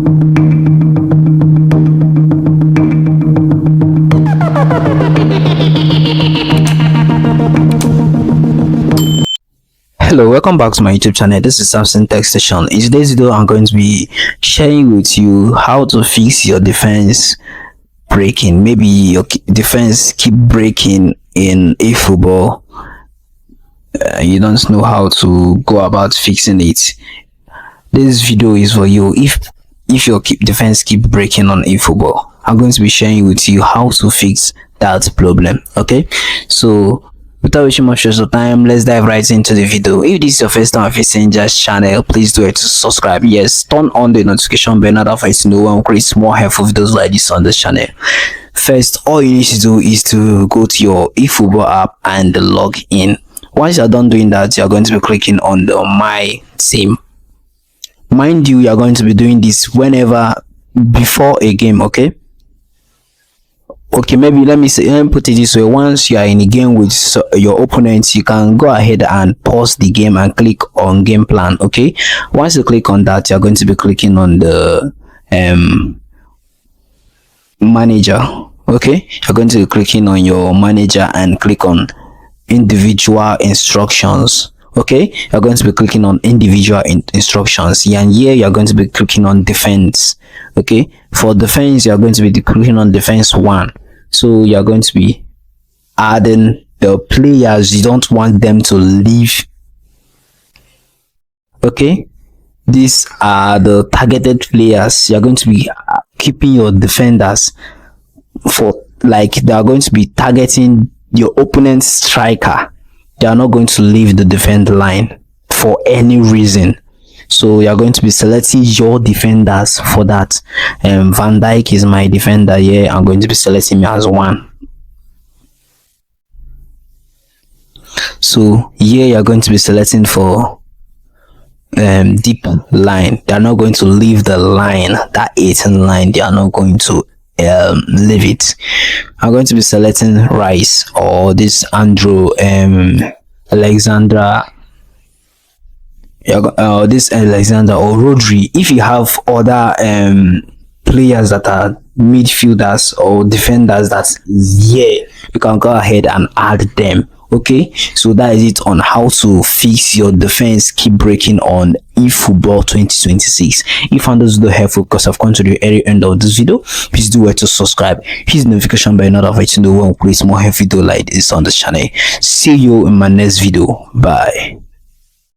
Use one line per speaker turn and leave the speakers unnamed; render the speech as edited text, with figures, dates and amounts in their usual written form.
Hello, welcome back to my YouTube channel. This is Samson Tech Station. In today's video, I'm going to be sharing with you how to fix your defense breaking. Maybe your defense keep breaking in Efootball. You don't know how to go about fixing it. This video is for you. If your defense keep breaking on Efootball, I'm going to be sharing with you how to fix that problem. Okay, so without wasting much of time, let's dive right into the video. If this is your first time visiting this channel, please do it to subscribe. Yes, turn on the notification bell in order for you to know when we create more helpful videos like this on this channel. First, all you need to do is to go to your Efootball app and log in. Once you're done doing that, you're going to be clicking on the My Team. Mind you, you're going to be doing this whenever before a game. Okay, maybe let me put it this way. Once you are in a game with your opponent, you can go ahead and pause the game and click on game plan. Okay, once you click on that, you're going to be clicking on the manager. Okay, you're going to be clicking on your manager and click on individual instructions. Okay, you're going to be clicking on individual instructions, and here you're going to be clicking on defense. Okay, for defense, you're going to be clicking on defense 1. So you're going to be adding the players you don't want them to leave. Okay, these are the targeted players. You're going to be keeping your defenders for, like, they are going to be targeting your opponent's striker. They are not going to leave the defense line for any reason. So you're going to be selecting your defenders for that. Van Dijk is my defender here. I'm going to be selecting me as 1. So here you're going to be selecting for deep line. They are not going to leave the line, that 18 line. They are not going to leave it. I'm going to be selecting Rice or this Andrew Alexander, this Alexander or Rodri. If you have other players that are midfielders or defenders that's here, you can go ahead and add them. Okay, so that is it on how to fix your defense keep breaking on Efootball 2026. If you found this video helpful, because I've come to the very end of this video, please do it to subscribe, hit the notification bell in order for you to know when we create more helpful video like this on this channel. See you in my next video. Bye.